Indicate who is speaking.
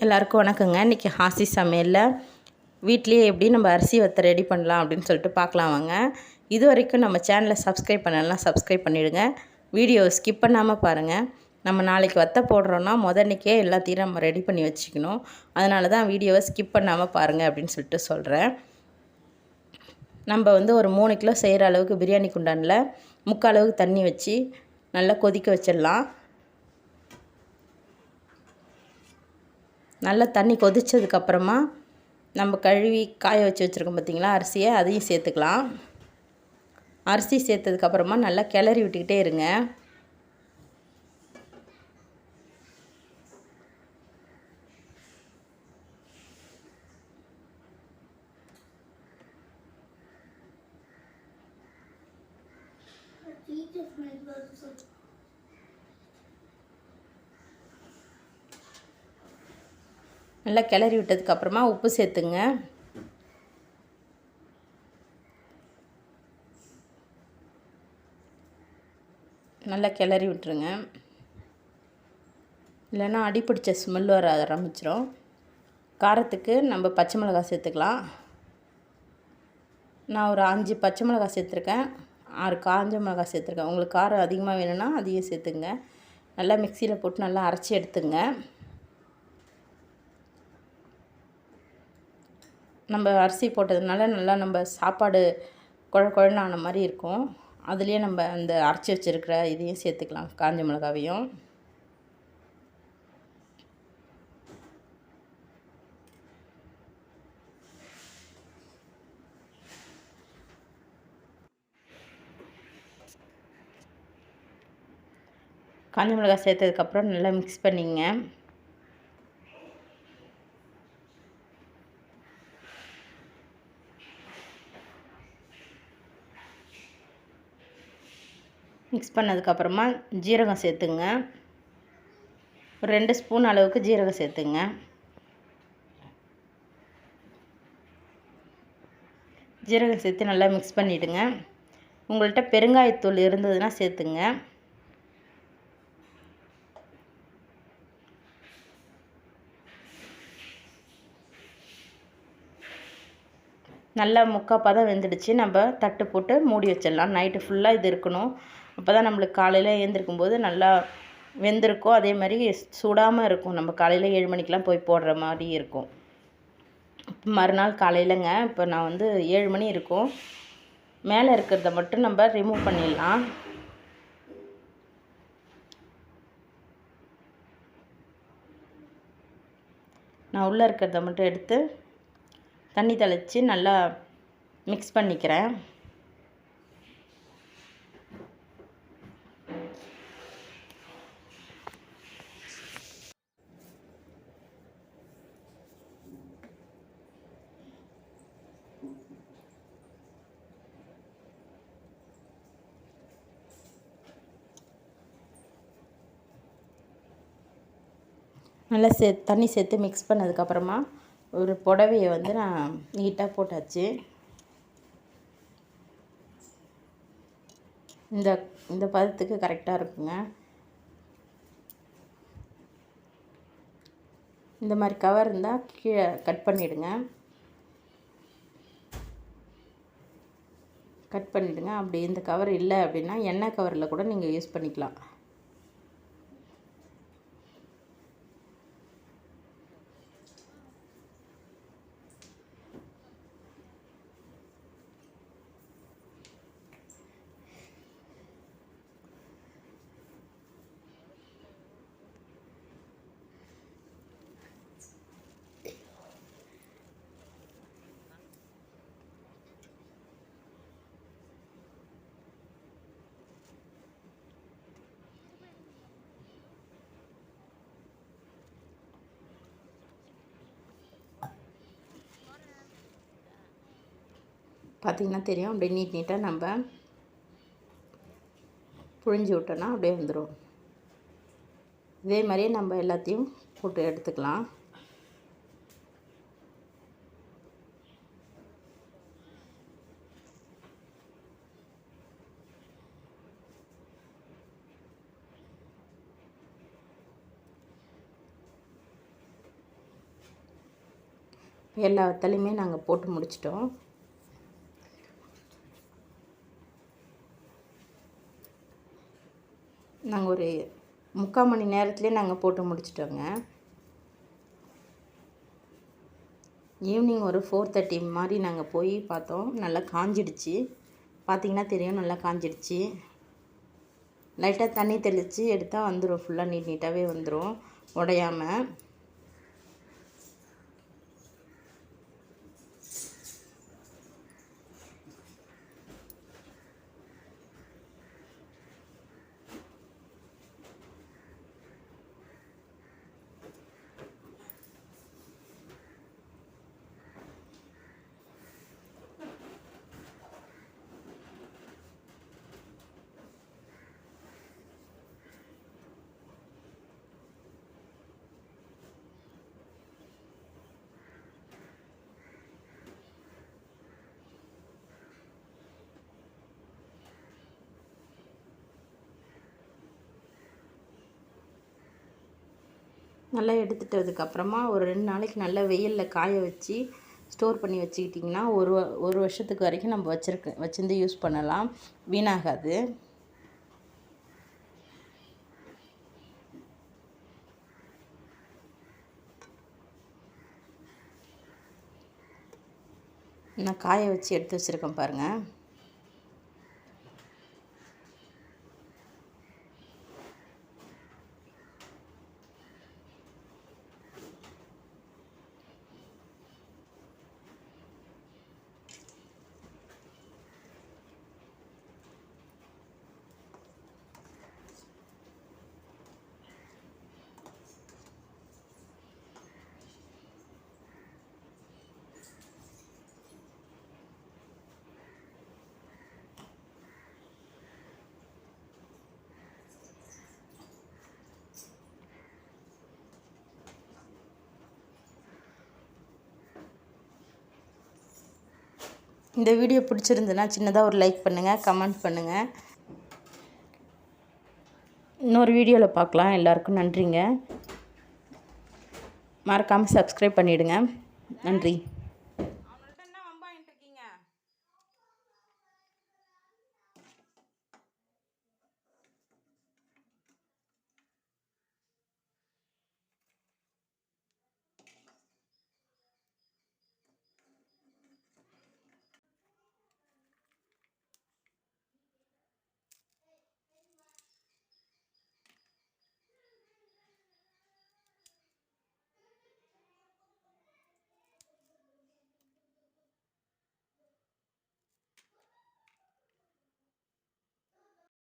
Speaker 1: எல்லாருக்கும் வணக்கங்க. இன்றைக்கி ஹாசி சமையலில் வீட்லேயே எப்படி நம்ம அரிசி வத்த ரெடி பண்ணலாம் அப்படின்னு சொல்லிட்டு பார்க்கலாம் வாங்க. இது வரைக்கும் நம்ம சேனலை சப்ஸ்கிரைப் பண்ணலாம், சப்ஸ்கிரைப் பண்ணிவிடுங்க. வீடியோவை ஸ்கிப் பண்ணாமல் பாருங்கள். நம்ம நாளைக்கு வத்த போடுறோன்னா முதன்னைக்கே எல்லாத்தையும் நம்ம ரெடி பண்ணி வச்சுக்கணும். அதனால தான் வீடியோவை ஸ்கிப் பண்ணாமல் பாருங்கள் அப்படின்னு சொல்லிட்டு சொல்கிறேன். நம்ம ஒரு 3 கிலோ செய்கிற அளவுக்கு பிரியாணி குண்டானில் 3/4 அளவுக்கு தண்ணி வச்சு நல்லா கொதிக்க வச்சிடலாம். நல்லா தண்ணி கொதித்ததுக்கப்புறமா நம்ம கழுவி காய வச்சு வச்சுருக்கோம் பார்த்திங்களா அரிசியை, அதையும் சேர்த்துக்கலாம். அரிசி சேர்த்ததுக்கப்புறமா நல்லா கிளறி விட்டுக்கிட்டே இருங்க. நல்லா கிளறி விட்டதுக்கப்புறமா உப்பு சேர்த்துங்க. நல்லா கிளறி விட்டுருங்க, இல்லைன்னா அடிப்பிடிச்ச ஸ்மெல் வர ஆரம்பிச்சிடும். காரத்துக்கு நம்ம பச்சை மிளகாய் சேர்த்துக்கலாம். நான் ஒரு 5 பச்சை மிளகாய் சேர்த்துருக்கேன், 6 காஞ்ச மிளகாய் சேர்த்துருக்கேன். உங்களுக்கு காரம் அதிகமாக வேணும்னா அதையும் சேர்த்துங்க. நல்லா மிக்சியில் போட்டு நல்லா அரைச்சி எடுத்துங்க. நம்ம அரிசி போட்டதுனால நல்லா நம்ம சாப்பாடு குழன்னு ஆன மாதிரி இருக்கும். அதுலேயே நம்ம அந்த அரைச்சி வச்சுருக்கிற இதையும் சேர்த்துக்கலாம், காஞ்ச மிளகாவையும். காஞ்ச மிளகாய் சேர்த்ததுக்கப்புறம் நல்லா மிக்ஸ் பண்ணிங்க. மிக்ஸ் பண்ணதுக்கப்புறமா ஜீரகம் சேர்த்துங்க. ஒரு 2 ஸ்பூன் அளவுக்கு ஜீரகம் சேர்த்துங்க. ஜீரகம் சேர்த்து நல்லா மிக்ஸ் பண்ணிவிடுங்க. உங்கள்கிட்ட பெருங்காயத்தூள் இருந்ததுன்னா சேர்த்துங்க. நல்லா முக்கால் பதம் வெந்துடுச்சு. நம்ம தட்டு போட்டு மூடி வச்சிடலாம். நைட்டு ஃபுல்லாக இது இருக்கணும். அப்போ தான் நம்மளுக்கு காலையில் எழுந்திருக்கும்போது நல்லா வெந்திருக்கும். அதே மாதிரி சுடாமல் இருக்கும். நம்ம காலையில் 7 மணிக்கெலாம் போய் போடுற மாதிரி இருக்கும். மறுநாள் காலையிலங்க, இப்போ நான் 7 மணி இருக்கும். மேலே இருக்கிறத மட்டும் நம்ம ரிமூவ் பண்ணிடலாம். நான் உள்ளே இருக்கிறத மட்டும் எடுத்து தண்ணி தெளித்து நல்லா மிக்ஸ் பண்ணிக்கிறேன். நல்லா தண்ணி சேர்த்து மிக்ஸ் பண்ணதுக்கப்புறமா ஒரு புடவையை நான் நீட்டாக போட்டாச்சு. இந்த பதத்துக்கு கரெக்டாக இருக்குங்க. இந்த மாதிரி கவர் இருந்தால் கீழே கட் பண்ணிவிடுங்க. அப்படி இந்த கவர் இல்லை அப்படின்னா எண்ணெய் கவரில் கூட நீங்கள் யூஸ் பண்ணிக்கலாம். பார்த்திங்கன்னா தெரியும், அப்படியே நீட்டாக நம்ம புழிஞ்சு விட்டோன்னா அப்படியே வந்துடும். இதே மாதிரியே நம்ம எல்லாத்தையும் போட்டு எடுத்துக்கலாம். எல்லா வத்தலையுமே நாங்கள் போட்டு முடிச்சிட்டோம். நாங்கள் ஒரு 3/4 மணி நேரத்துலேயே நாங்கள் போட்டு முடிச்சிட்டோங்க. ஈவினிங் ஒரு 4:30 மாதிரி நாங்கள் போய் பார்த்தோம். நல்லா காஞ்சிடுச்சு. பார்த்திங்கன்னா தெரியும், நல்லா காஞ்சிடுச்சு. லைட்டாக தண்ணி தெளித்து எடுத்தால் வந்துடும், ஃபுல்லாக நீட்டாகவே வந்துடும் உடையாமல். நல்லா எடுத்துட்டதுக்கப்புறமா ஒரு 2 நாளைக்கு நல்லா வெயிலில் காய வச்சு ஸ்டோர் பண்ணி வச்சுக்கிட்டிங்கன்னா ஒரு வருஷத்துக்கு வரைக்கும் நம்ம வச்சிருந்து யூஸ் பண்ணலாம், வீணாகாது. நான் காய வச்சு எடுத்து வச்சுருக்கேன் பாருங்கள். இந்த வீடியோ பிடிச்சிருந்துன்னா சின்னதாக ஒரு லைக் பண்ணுங்கள், கமெண்ட் பண்ணுங்கள். இன்னொரு வீடியோவில் பார்க்கலாம். எல்லாருக்கும் நன்றிங்க. மறக்காமல் சப்ஸ்கிரைப் பண்ணிவிடுங்க. நன்றி.